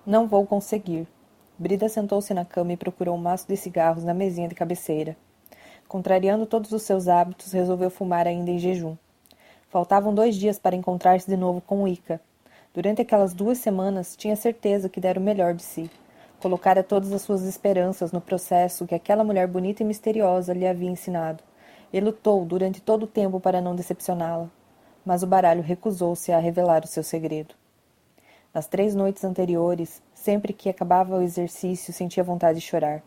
Não vou conseguir. Brida sentou-se na cama e procurou um maço de cigarros na mesinha de cabeceira. Contrariando todos os seus hábitos, resolveu fumar ainda em jejum. Faltavam 2 dias para encontrar-se de novo com Wicca. Durante aquelas 2 semanas, tinha certeza que dera o melhor de si. Colocara todas as suas esperanças no processo que aquela mulher bonita e misteriosa lhe havia ensinado. E lutou durante todo o tempo para não decepcioná-la. Mas o baralho recusou-se a revelar o seu segredo. Nas 3 noites anteriores, sempre que acabava o exercício, sentia vontade de chorar.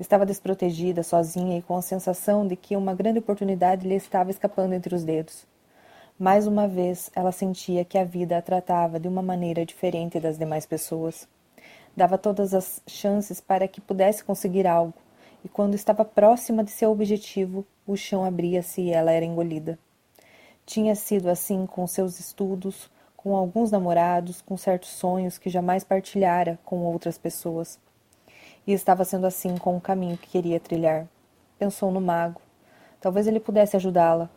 Estava desprotegida, sozinha e com a sensação de que uma grande oportunidade lhe estava escapando entre os dedos. Mais uma vez, ela sentia que a vida a tratava de uma maneira diferente das demais pessoas. Dava todas as chances para que pudesse conseguir algo, e quando estava próxima de seu objetivo, o chão abria-se e ela era engolida. Tinha sido assim com seus estudos, com alguns namorados, com certos sonhos que jamais partilhara com outras pessoas. E estava sendo assim com o caminho que queria trilhar. Pensou no mago. Talvez ele pudesse ajudá-la,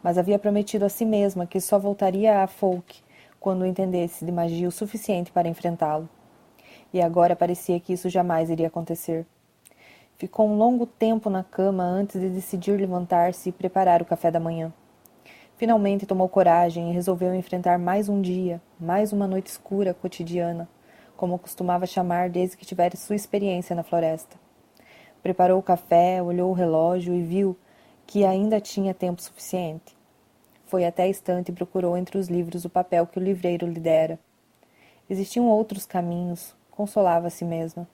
mas havia prometido a si mesma que só voltaria a Folk quando entendesse de magia o suficiente para enfrentá-lo. E agora parecia que isso jamais iria acontecer. Ficou um longo tempo na cama antes de decidir levantar-se e preparar o café da manhã. Finalmente tomou coragem e resolveu enfrentar mais um dia, mais uma noite escura cotidiana, como costumava chamar desde que tivera sua experiência na floresta. Preparou o café, olhou o relógio e viu que ainda tinha tempo suficiente. Foi até a estante e procurou entre os livros o papel que o livreiro lhe dera. Existiam outros caminhos, consolava a si mesma.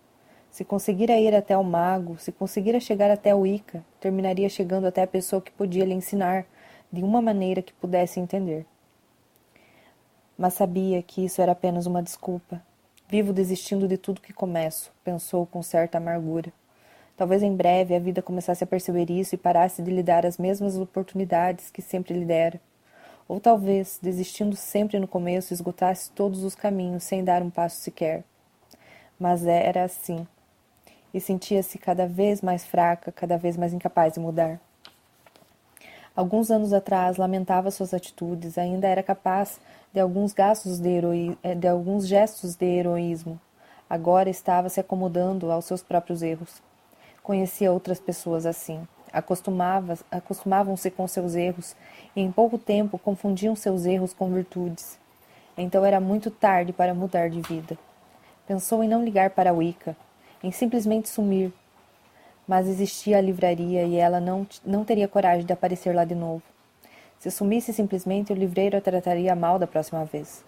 Se conseguira ir até o mago, se conseguira chegar até o Wicca, terminaria chegando até a pessoa que podia lhe ensinar, de uma maneira que pudesse entender. Mas sabia que isso era apenas uma desculpa. Vivo desistindo de tudo que começo, pensou com certa amargura. Talvez em breve a vida começasse a perceber isso e parasse de lhe dar as mesmas oportunidades que sempre lhe dera. Ou talvez, desistindo sempre no começo, esgotasse todos os caminhos sem dar um passo sequer. Mas era assim. E sentia-se cada vez mais fraca, cada vez mais incapaz de mudar. Alguns anos atrás lamentava suas atitudes, ainda era capaz de alguns gestos de heroísmo. Agora estava se acomodando aos seus próprios erros. Conhecia outras pessoas assim. Acostumavam-se com seus erros e em pouco tempo confundiam seus erros com virtudes. Então era muito tarde para mudar de vida. Pensou em não ligar para Wicca, em simplesmente sumir, mas existia a livraria e ela não teria coragem de aparecer lá de novo. Se sumisse simplesmente, o livreiro a trataria mal da próxima vez.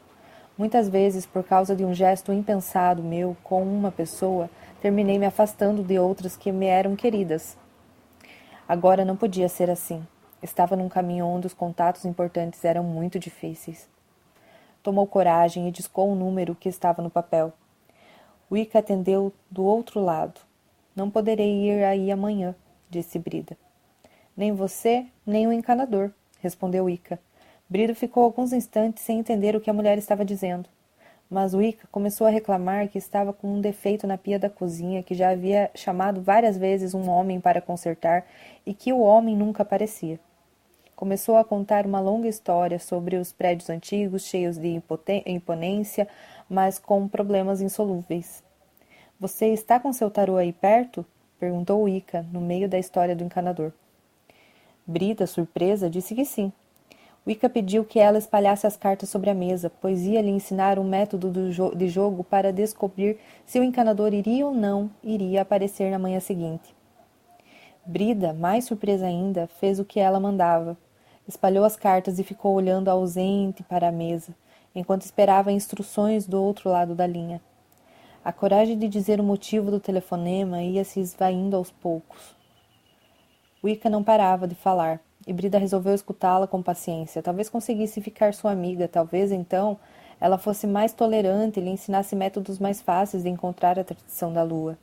Muitas vezes, por causa de um gesto impensado meu com uma pessoa, terminei me afastando de outras que me eram queridas. Agora não podia ser assim. Estava num caminho onde os contatos importantes eram muito difíceis. Tomou coragem e discou o número que estava no papel. Wicca atendeu do outro lado. Não poderei ir aí amanhã, disse Brida. Nem você, nem o encanador, respondeu Wicca. Brida ficou alguns instantes sem entender o que a mulher estava dizendo. Mas Wicca começou a reclamar que estava com um defeito na pia da cozinha, que já havia chamado várias vezes um homem para consertar e que o homem nunca aparecia. Começou a contar uma longa história sobre os prédios antigos, cheios de imponência, mas com problemas insolúveis. Você está com seu tarô aí perto? Perguntou Wicca, no meio da história do encanador. Brida, surpresa, disse que sim. Wicca pediu que ela espalhasse as cartas sobre a mesa, pois ia lhe ensinar um método de jogo para descobrir se o encanador iria ou não iria aparecer na manhã seguinte. Brida, mais surpresa ainda, fez o que ela mandava. Espalhou as cartas e ficou olhando ausente para a mesa, enquanto esperava instruções do outro lado da linha. A coragem de dizer o motivo do telefonema ia se esvaindo aos poucos. Wicca não parava de falar, e Brida resolveu escutá-la com paciência. Talvez conseguisse ficar sua amiga, talvez, então, ela fosse mais tolerante e lhe ensinasse métodos mais fáceis de encontrar a tradição da lua.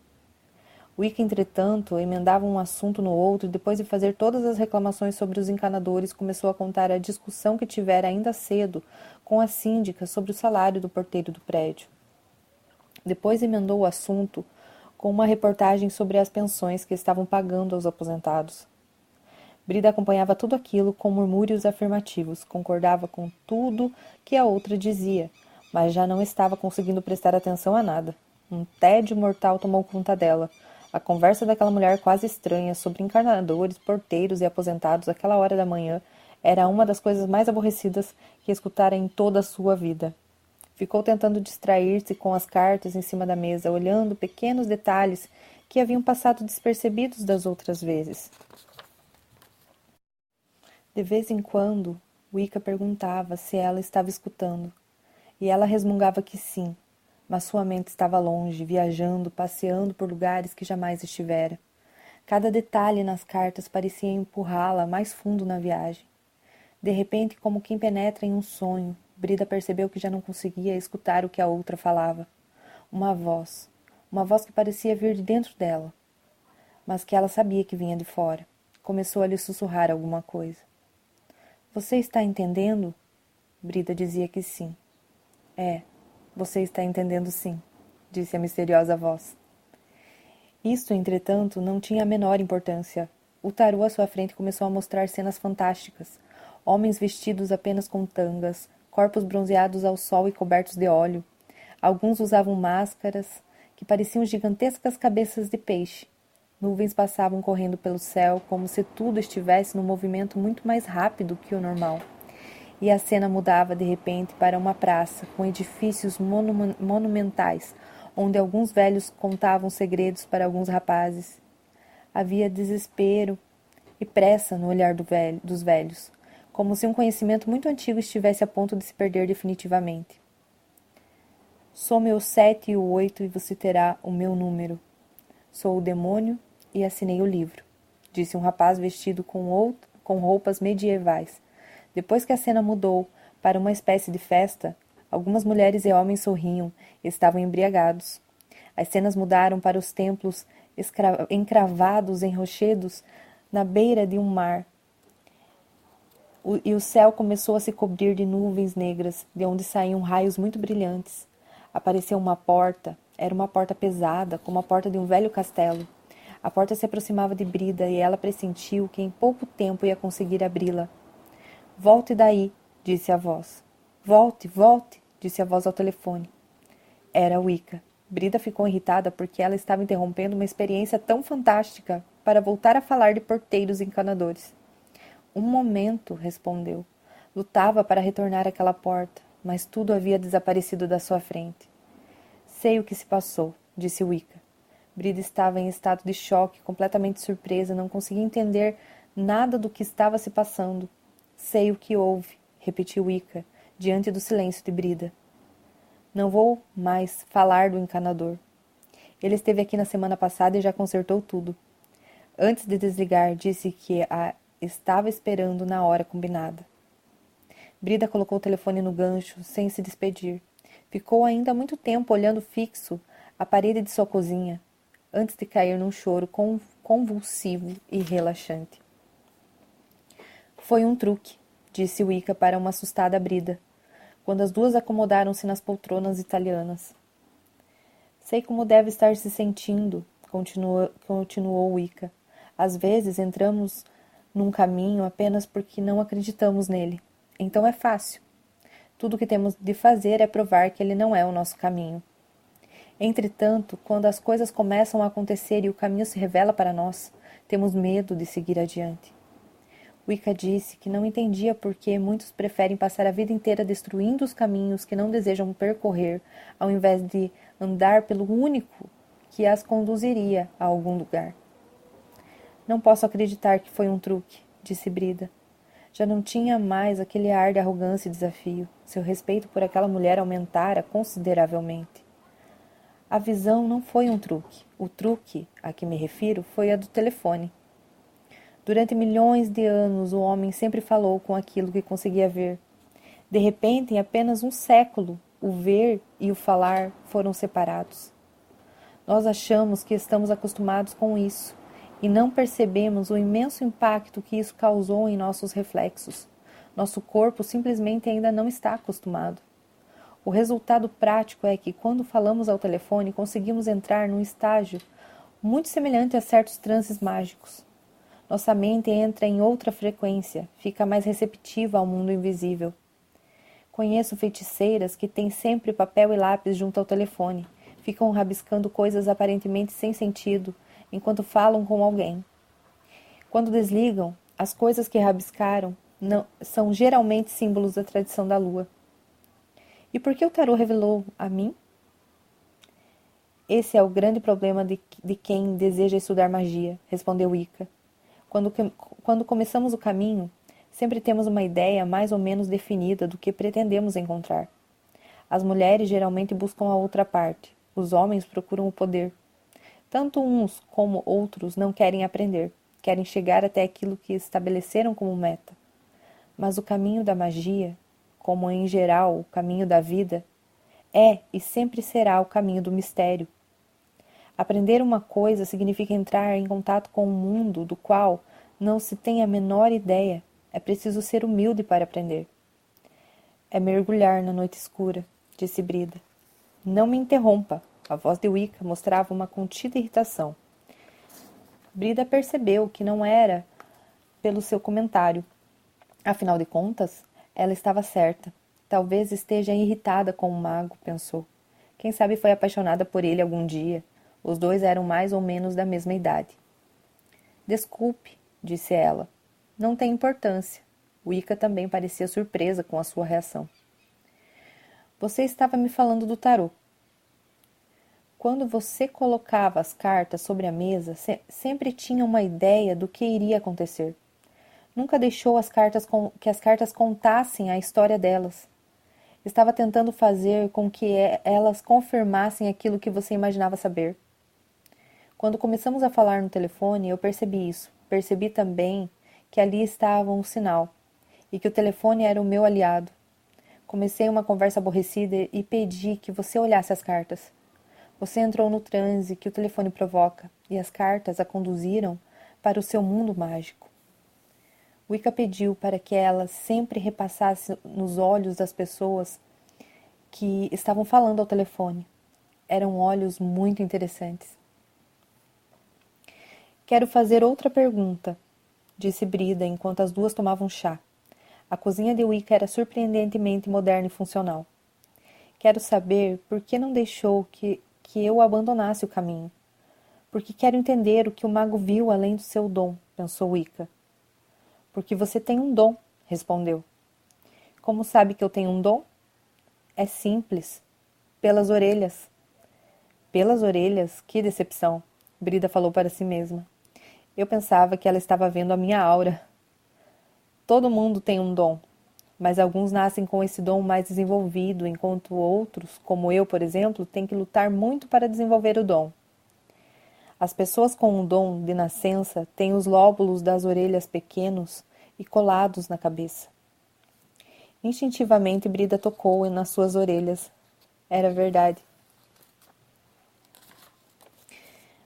Wicca, entretanto, emendava um assunto no outro e, depois de fazer todas as reclamações sobre os encanadores, começou a contar a discussão que tivera ainda cedo com a síndica sobre o salário do porteiro do prédio. Depois emendou o assunto com uma reportagem sobre as pensões que estavam pagando aos aposentados. Brida acompanhava tudo aquilo com murmúrios afirmativos, concordava com tudo que a outra dizia, mas já não estava conseguindo prestar atenção a nada. Um tédio mortal tomou conta dela. A conversa daquela mulher quase estranha sobre encarnadores, porteiros e aposentados àquela hora da manhã era uma das coisas mais aborrecidas que escutara em toda a sua vida. Ficou tentando distrair-se com as cartas em cima da mesa, olhando pequenos detalhes que haviam passado despercebidos das outras vezes. De vez em quando, Wicca perguntava se ela estava escutando, e ela resmungava que sim, mas sua mente estava longe, viajando, passeando por lugares que jamais estivera. Cada detalhe nas cartas parecia empurrá-la mais fundo na viagem. De repente, como quem penetra em um sonho, Brida percebeu que já não conseguia escutar o que a outra falava. Uma voz que parecia vir de dentro dela, mas que ela sabia que vinha de fora. Começou a lhe sussurrar alguma coisa. Você está entendendo? Brida dizia que sim. Você está entendendo sim, disse a misteriosa voz. Isto, entretanto, não tinha a menor importância. O tarô à sua frente começou a mostrar cenas fantásticas. Homens vestidos apenas com tangas, corpos bronzeados ao sol e cobertos de óleo. Alguns usavam máscaras que pareciam gigantescas cabeças de peixe. Nuvens passavam correndo pelo céu como se tudo estivesse num movimento muito mais rápido que o normal. E a cena mudava de repente para uma praça com edifícios monumentais, onde alguns velhos contavam segredos para alguns rapazes. Havia desespero e pressa no olhar dos velhos, como se um conhecimento muito antigo estivesse a ponto de se perder definitivamente. Some o 7 e o 8 e você terá o meu número. Sou o demônio e assinei o livro, disse um rapaz vestido com roupas medievais. Depois que a cena mudou para uma espécie de festa, algumas mulheres e homens sorriam e estavam embriagados. As cenas mudaram para os templos encravados em rochedos na beira de um mar. E o céu começou a se cobrir de nuvens negras, de onde saíam raios muito brilhantes. Apareceu uma porta. Era uma porta pesada, como a porta de um velho castelo. A porta se aproximava de Brida e ela pressentiu que em pouco tempo ia conseguir abri-la. Volte daí, disse a voz. Volte, volte, disse a voz ao telefone. Era Wicca. Brida ficou irritada porque ela estava interrompendo uma experiência tão fantástica para voltar a falar de porteiros e encanadores. Um momento, respondeu. Lutava para retornar àquela porta, mas tudo havia desaparecido da sua frente. Sei o que se passou, disse Wicca. Brida estava em estado de choque, completamente surpresa, não conseguia entender nada do que estava se passando. Sei o que houve, repetiu Wicca, diante do silêncio de Brida. Não vou mais falar do encanador. Ele esteve aqui na semana passada e já consertou tudo. Antes de desligar, disse que a estava esperando na hora combinada. Brida colocou o telefone no gancho, sem se despedir. Ficou ainda muito tempo olhando fixo a parede de sua cozinha, antes de cair num choro convulsivo e relaxante. Foi um truque, disse Wicca para uma assustada Brida, quando as duas acomodaram-se nas poltronas italianas. Sei como deve estar se sentindo, continuou Wicca. Às vezes entramos num caminho apenas porque não acreditamos nele. Então é fácil. Tudo o que temos de fazer é provar que ele não é o nosso caminho. Entretanto, quando as coisas começam a acontecer e o caminho se revela para nós, temos medo de seguir adiante. Wicca disse que não entendia por que muitos preferem passar a vida inteira destruindo os caminhos que não desejam percorrer, ao invés de andar pelo único que as conduziria a algum lugar. Não posso acreditar que foi um truque, disse Brida. Já não tinha mais aquele ar de arrogância e desafio. Seu respeito por aquela mulher aumentara consideravelmente. A visão não foi um truque. O truque a que me refiro foi a do telefone. Durante milhões de anos, o homem sempre falou com aquilo que conseguia ver. De repente, em apenas um século, o ver e o falar foram separados. Nós achamos que estamos acostumados com isso e não percebemos o imenso impacto que isso causou em nossos reflexos. Nosso corpo simplesmente ainda não está acostumado. O resultado prático é que, quando falamos ao telefone, conseguimos entrar num estágio muito semelhante a certos transes mágicos. Nossa mente entra em outra frequência, fica mais receptiva ao mundo invisível. Conheço feiticeiras que têm sempre papel e lápis junto ao telefone. Ficam rabiscando coisas aparentemente sem sentido, enquanto falam com alguém. Quando desligam, as coisas que rabiscaram são geralmente símbolos da tradição da lua. E por que o tarô revelou a mim? Esse é o grande problema de quem deseja estudar magia, respondeu Wicca. Quando começamos o caminho, sempre temos uma ideia mais ou menos definida do que pretendemos encontrar. As mulheres geralmente buscam a outra parte, os homens procuram o poder. Tanto uns como outros não querem aprender, querem chegar até aquilo que estabeleceram como meta. Mas o caminho da magia, como em geral o caminho da vida, é e sempre será o caminho do mistério. Aprender uma coisa significa entrar em contato com um mundo do qual não se tem a menor ideia. É preciso ser humilde para aprender. É mergulhar na noite escura, disse Brida. Não me interrompa. A voz de Wicca mostrava uma contida irritação. Brida percebeu que não era pelo seu comentário. Afinal de contas, ela estava certa. Talvez esteja irritada com o mago, pensou. Quem sabe foi apaixonada por ele algum dia. Os dois eram mais ou menos da mesma idade. Desculpe, disse ela. Não tem importância. Wicca também parecia surpresa com a sua reação. Você estava me falando do tarô. Quando você colocava as cartas sobre a mesa, sempre tinha uma ideia do que iria acontecer. Nunca deixou que as cartas contassem a história delas. Estava tentando fazer com que elas confirmassem aquilo que você imaginava saber. Quando começamos a falar no telefone, eu percebi isso. Percebi também que ali estava um sinal, e que o telefone era o meu aliado. Comecei uma conversa aborrecida e pedi que você olhasse as cartas. Você entrou no transe que o telefone provoca, e as cartas a conduziram para o seu mundo mágico. Wicca pediu para que ela sempre repassasse nos olhos das pessoas que estavam falando ao telefone. Eram olhos muito interessantes. Quero fazer outra pergunta, disse Brida enquanto as duas tomavam chá. A cozinha de Wicca era surpreendentemente moderna e funcional. Quero saber por que não deixou que eu abandonasse o caminho. Porque quero entender o que o mago viu além do seu dom, pensou Wicca. Porque você tem um dom, respondeu. Como sabe que eu tenho um dom? É simples. Pelas orelhas. Pelas orelhas? Que decepção, Brida falou para si mesma. Eu pensava que ela estava vendo a minha aura. Todo mundo tem um dom, mas alguns nascem com esse dom mais desenvolvido, enquanto outros, como eu, por exemplo, têm que lutar muito para desenvolver o dom. As pessoas com o dom de nascença têm os lóbulos das orelhas pequenos e colados na cabeça. Instintivamente, Brida tocou nas suas orelhas. Era verdade.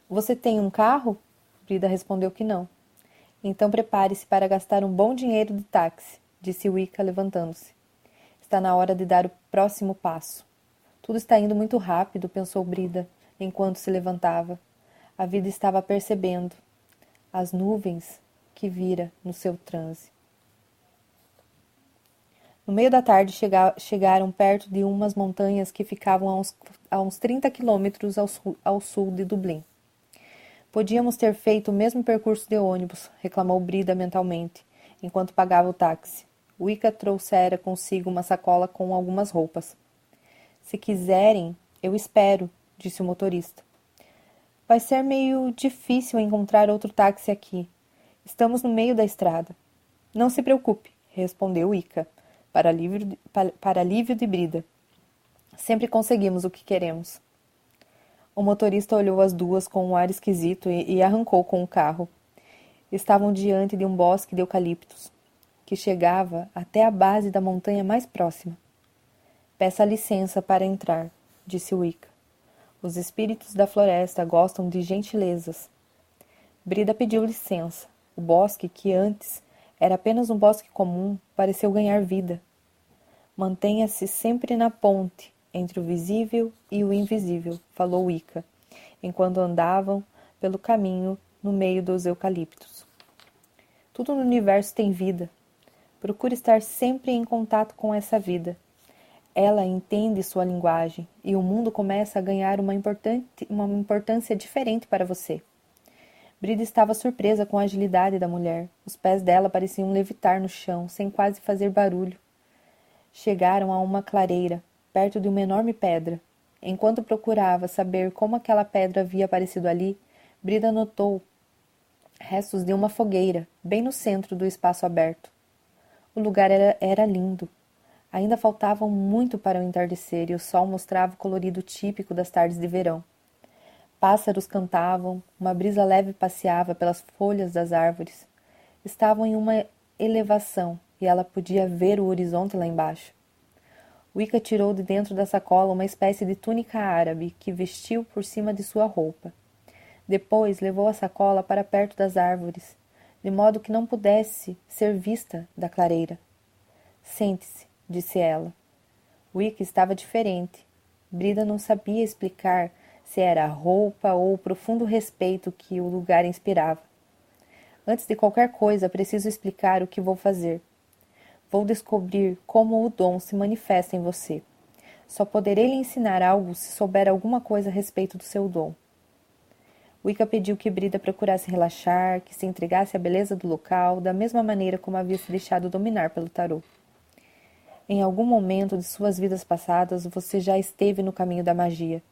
Você tem um carro? Brida respondeu que não. Então prepare-se para gastar um bom dinheiro de táxi, disse Wicca levantando-se. Está na hora de dar o próximo passo. Tudo está indo muito rápido, pensou Brida, enquanto se levantava. A vida estava percebendo as nuvens que vira no seu transe. No meio da tarde chegaram perto de umas montanhas que ficavam a uns 30 quilômetros ao sul de Dublin. Podíamos ter feito o mesmo percurso de ônibus, reclamou Brida mentalmente, enquanto pagava o táxi. Wicca trouxera consigo uma sacola com algumas roupas. Se quiserem, eu espero, disse o motorista. Vai ser meio difícil encontrar outro táxi aqui. Estamos no meio da estrada. Não se preocupe, respondeu Wicca, para alívio de Brida. Sempre conseguimos o que queremos. O motorista olhou as duas com um ar esquisito e arrancou com o carro. Estavam diante de um bosque de eucaliptos, que chegava até a base da montanha mais próxima. Peça licença para entrar, disse Wicca. Os espíritos da floresta gostam de gentilezas. Brida pediu licença. O bosque, que antes era apenas um bosque comum, pareceu ganhar vida. Mantenha-se sempre na ponte entre o visível e o invisível, falou Wicca, enquanto andavam pelo caminho no meio dos eucaliptos. Tudo no universo tem vida. Procure estar sempre em contato com essa vida. Ela entende sua linguagem e o mundo começa a ganhar uma importância diferente para você. Brida estava surpresa com a agilidade da mulher. Os pés dela pareciam levitar no chão, sem quase fazer barulho. Chegaram a uma clareira, perto de uma enorme pedra. Enquanto procurava saber como aquela pedra havia aparecido ali, Brida notou restos de uma fogueira, bem no centro do espaço aberto. O lugar era lindo. Ainda faltava muito para o entardecer e o sol mostrava o colorido típico das tardes de verão. Pássaros cantavam, uma brisa leve passeava pelas folhas das árvores. Estavam em uma elevação e ela podia ver o horizonte lá embaixo. Wicca tirou de dentro da sacola uma espécie de túnica árabe que vestiu por cima de sua roupa. Depois levou a sacola para perto das árvores, de modo que não pudesse ser vista da clareira. Sente-se, disse ela. Wicca estava diferente. Brida não sabia explicar se era a roupa ou o profundo respeito que o lugar inspirava. Antes de qualquer coisa, preciso explicar o que vou fazer. Vou descobrir como o dom se manifesta em você. Só poderei lhe ensinar algo se souber alguma coisa a respeito do seu dom. Wicca pediu que Brida procurasse relaxar, que se entregasse à beleza do local, da mesma maneira como havia se deixado dominar pelo tarô. Em algum momento de suas vidas passadas, você já esteve no caminho da magia.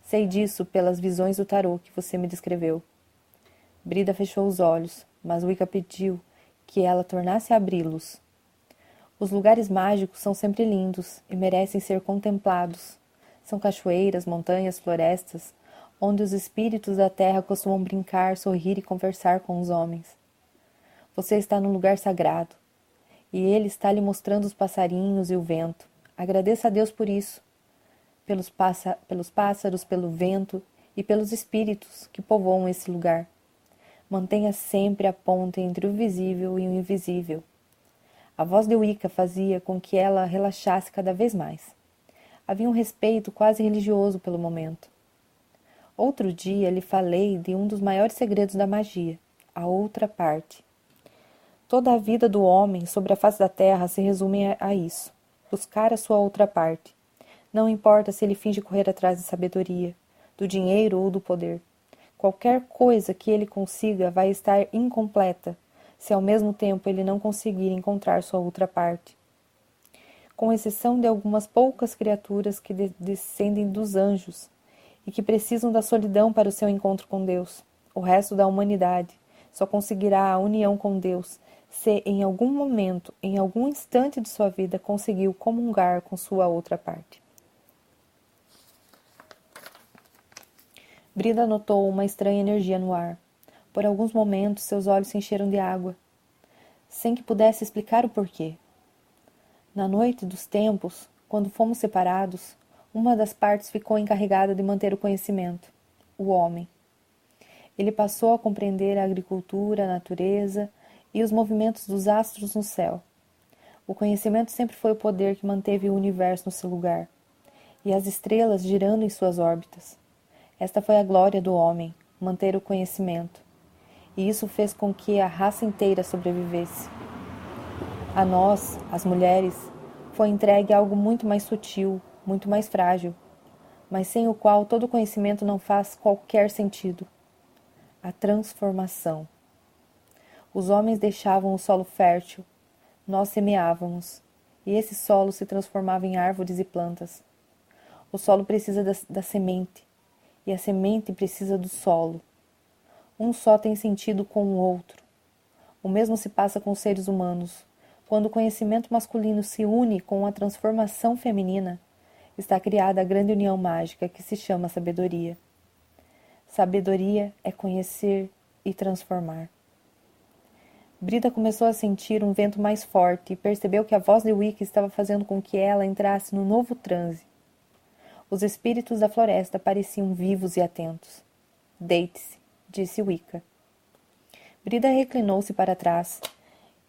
Sei disso pelas visões do tarô que você me descreveu. Brida fechou os olhos, mas Wicca pediu que ela tornasse a abri-los. Os lugares mágicos são sempre lindos e merecem ser contemplados. São cachoeiras, montanhas, florestas, onde os espíritos da terra costumam brincar, sorrir e conversar com os homens. Você está num lugar sagrado, e ele está lhe mostrando os passarinhos e o vento. Agradeça a Deus por isso, pelos pássaros, pelo vento e pelos espíritos que povoam esse lugar. Mantenha sempre a ponte entre o visível e o invisível. A voz de Wicca fazia com que ela relaxasse cada vez mais. Havia um respeito quase religioso pelo momento. Outro dia lhe falei de um dos maiores segredos da magia, a outra parte. Toda a vida do homem sobre a face da terra se resume a isso, buscar a sua outra parte. Não importa se ele finge correr atrás de sabedoria, do dinheiro ou do poder. Qualquer coisa que ele consiga vai estar incompleta, se ao mesmo tempo ele não conseguir encontrar sua outra parte. Com exceção de algumas poucas criaturas que descendem dos anjos e que precisam da solidão para o seu encontro com Deus, o resto da humanidade só conseguirá a união com Deus se em algum momento, em algum instante de sua vida, conseguiu comungar com sua outra parte. Brida notou uma estranha energia no ar. Por alguns momentos, seus olhos se encheram de água, sem que pudesse explicar o porquê. Na noite dos tempos, quando fomos separados, uma das partes ficou encarregada de manter o conhecimento, o homem. Ele passou a compreender a agricultura, a natureza e os movimentos dos astros no céu. O conhecimento sempre foi o poder que manteve o universo no seu lugar, e as estrelas girando em suas órbitas. Esta foi a glória do homem, manter o conhecimento, e isso fez com que a raça inteira sobrevivesse. A nós, as mulheres, foi entregue algo muito mais sutil, muito mais frágil, mas sem o qual todo conhecimento não faz qualquer sentido. A transformação. Os homens deixavam o solo fértil, nós semeávamos, e esse solo se transformava em árvores e plantas. O solo precisa da semente, e a semente precisa do solo. Um só tem sentido com o outro. O mesmo se passa com os seres humanos. Quando o conhecimento masculino se une com a transformação feminina, está criada a grande união mágica que se chama sabedoria. Sabedoria é conhecer e transformar. Brida começou a sentir um vento mais forte e percebeu que a voz de Wicca estava fazendo com que ela entrasse no novo transe. Os espíritos da floresta pareciam vivos e atentos. Deite-se, disse Wicca. Brida reclinou-se para trás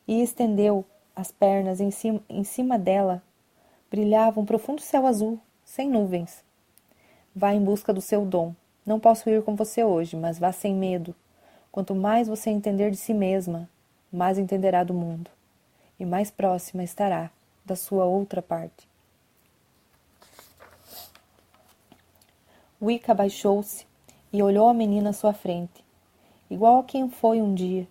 e estendeu as pernas em cima dela. Brilhava um profundo céu azul, sem nuvens. Vá em busca do seu dom. Não posso ir com você hoje, mas vá sem medo. Quanto mais você entender de si mesma, mais entenderá do mundo, e mais próxima estará da sua outra parte. Wicca abaixou-se e olhou a menina à sua frente. Igual a quem foi um dia,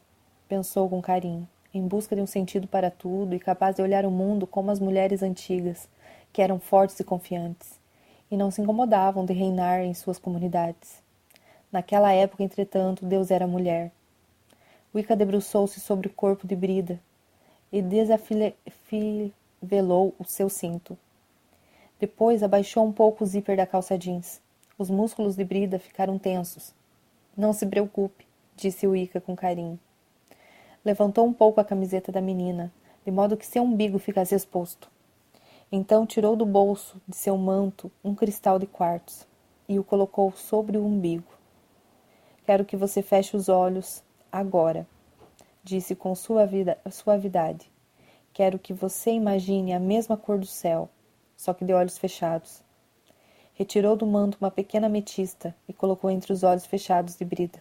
pensou com carinho, em busca de um sentido para tudo e capaz de olhar o mundo como as mulheres antigas, que eram fortes e confiantes, e não se incomodavam de reinar em suas comunidades. Naquela época, entretanto, Deus era mulher. Wicca debruçou-se sobre o corpo de Brida e desafivelou o seu cinto. Depois abaixou um pouco o zíper da calça jeans. Os músculos de Brida ficaram tensos. Não se preocupe, disse Wicca com carinho. Levantou um pouco a camiseta da menina, de modo que seu umbigo ficasse exposto. Então tirou do bolso de seu manto um cristal de quartzo e o colocou sobre o umbigo. Quero que você feche os olhos agora, disse com suavidade. Quero que você imagine a mesma cor do céu, só que de olhos fechados. Retirou do manto uma pequena ametista e colocou entre os olhos fechados de Brida.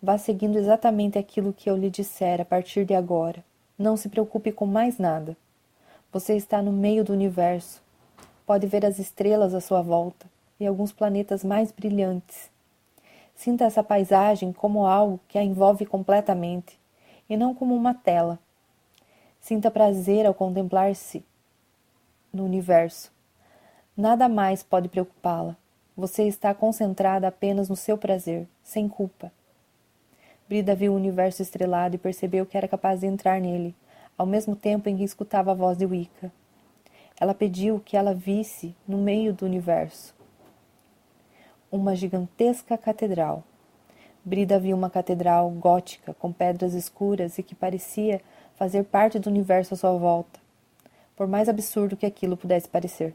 Vá seguindo exatamente aquilo que eu lhe disser a partir de agora. Não se preocupe com mais nada. Você está no meio do universo. Pode ver as estrelas à sua volta e alguns planetas mais brilhantes. Sinta essa paisagem como algo que a envolve completamente, e não como uma tela. Sinta prazer ao contemplar-se no universo. Nada mais pode preocupá-la. Você está concentrada apenas no seu prazer, sem culpa. Brida viu o universo estrelado e percebeu que era capaz de entrar nele, ao mesmo tempo em que escutava a voz de Wicca. Ela pediu que ela visse, no meio do universo, uma gigantesca catedral. Brida viu uma catedral gótica com pedras escuras e que parecia fazer parte do universo à sua volta, por mais absurdo que aquilo pudesse parecer.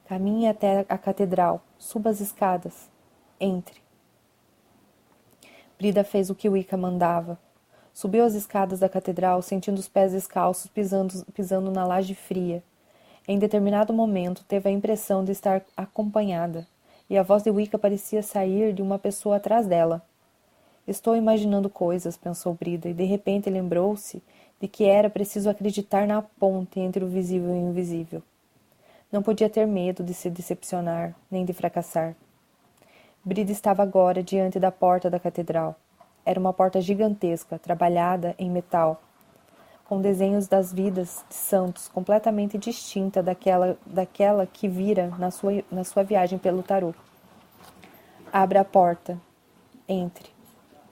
Caminhe até a catedral, suba as escadas, entre. Brida fez o que Wicca mandava. Subiu as escadas da catedral, sentindo os pés descalços pisando na laje fria. Em determinado momento, teve a impressão de estar acompanhada, e a voz de Wicca parecia sair de uma pessoa atrás dela. Estou imaginando coisas, pensou Brida, e de repente lembrou-se de que era preciso acreditar na ponte entre o visível e o invisível. Não podia ter medo de se decepcionar, nem de fracassar. Brida estava agora diante da porta da catedral. Era uma porta gigantesca, trabalhada em metal, com desenhos das vidas de santos completamente distinta daquela que vira na sua viagem pelo tarô. Abra a porta. Entre.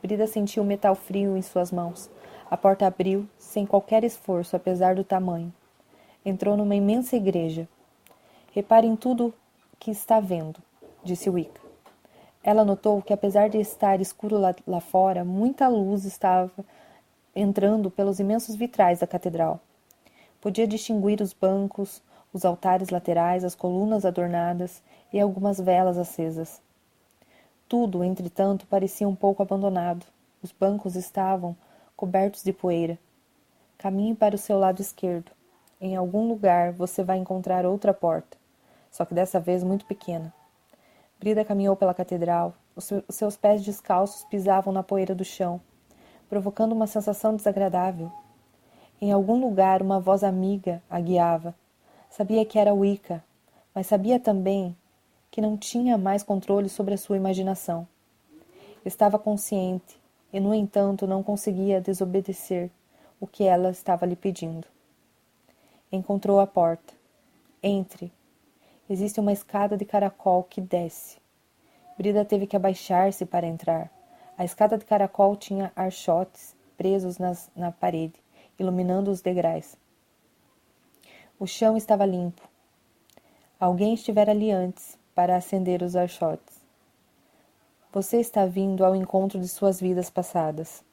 Brida sentiu o metal frio em suas mãos. A porta abriu, sem qualquer esforço, apesar do tamanho. Entrou numa imensa igreja. Repare em tudo que está vendo, disse Wicca. Ela notou que, apesar de estar escuro lá fora, muita luz estava entrando pelos imensos vitrais da catedral. Podia distinguir os bancos, os altares laterais, as colunas adornadas e algumas velas acesas. Tudo, entretanto, parecia um pouco abandonado. Os bancos estavam cobertos de poeira. Caminhe para o seu lado esquerdo. Em algum lugar você vai encontrar outra porta, só que dessa vez muito pequena. Brida caminhou pela catedral. Os seus pés descalços pisavam na poeira do chão, provocando uma sensação desagradável. Em algum lugar uma voz amiga a guiava. Sabia que era Wicca, mas sabia também que não tinha mais controle sobre a sua imaginação. Estava consciente e, no entanto, não conseguia desobedecer o que ela estava lhe pedindo. Encontrou a porta. Entre. Existe uma escada de caracol que desce. Brida teve que abaixar-se para entrar. A escada de caracol tinha archotes presos na parede, iluminando os degraus. O chão estava limpo. Alguém estivera ali antes para acender os archotes. Você está vindo ao encontro de suas vidas passadas.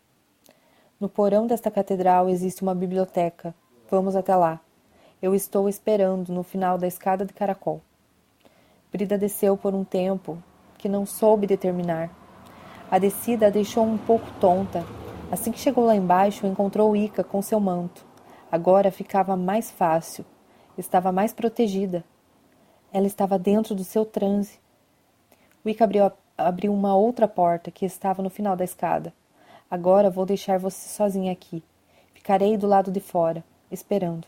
No porão desta catedral existe uma biblioteca. Vamos até lá. Eu estou esperando no final da escada de caracol. Brida desceu por um tempo que não soube determinar. A descida a deixou um pouco tonta. Assim que chegou lá embaixo, encontrou Wicca com seu manto. Agora ficava mais fácil. Estava mais protegida. Ela estava dentro do seu transe. Wicca abriu uma outra porta que estava no final da escada. Agora vou deixar você sozinha aqui. Ficarei do lado de fora, esperando.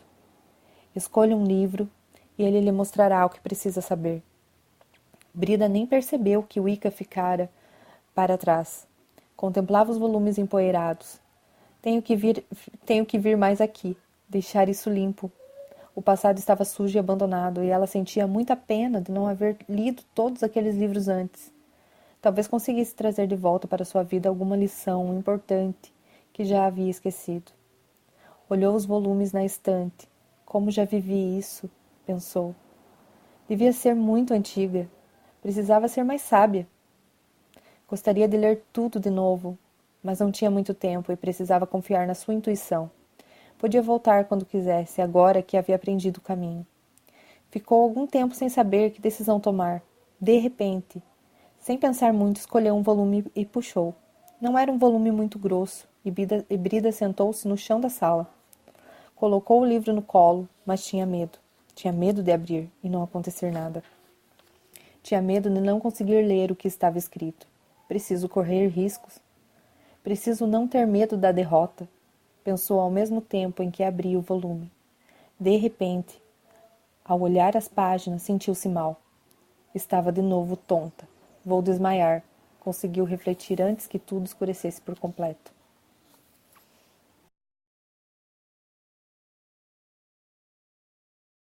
Escolha um livro e ele lhe mostrará o que precisa saber. Brida nem percebeu que Wicca ficara para trás. Contemplava os volumes empoeirados. Tenho que vir mais aqui, deixar isso limpo. O passado estava sujo e abandonado, e ela sentia muita pena de não haver lido todos aqueles livros antes. Talvez conseguisse trazer de volta para sua vida alguma lição importante que já havia esquecido. Olhou os volumes na estante. Como já vivi isso, pensou. Devia ser muito antiga. Precisava ser mais sábia. Gostaria de ler tudo de novo, mas não tinha muito tempo e precisava confiar na sua intuição. Podia voltar quando quisesse, agora que havia aprendido o caminho. Ficou algum tempo sem saber que decisão tomar. De repente, sem pensar muito, escolheu um volume e puxou. Não era um volume muito grosso, e Brida sentou-se no chão da sala. Colocou o livro no colo, mas tinha medo. Tinha medo de abrir e não acontecer nada. Tinha medo de não conseguir ler o que estava escrito. Preciso correr riscos. Preciso não ter medo da derrota, pensou ao mesmo tempo em que abria o volume. De repente, ao olhar as páginas, sentiu-se mal. Estava de novo tonta. Vou desmaiar. Conseguiu refletir antes que tudo escurecesse por completo.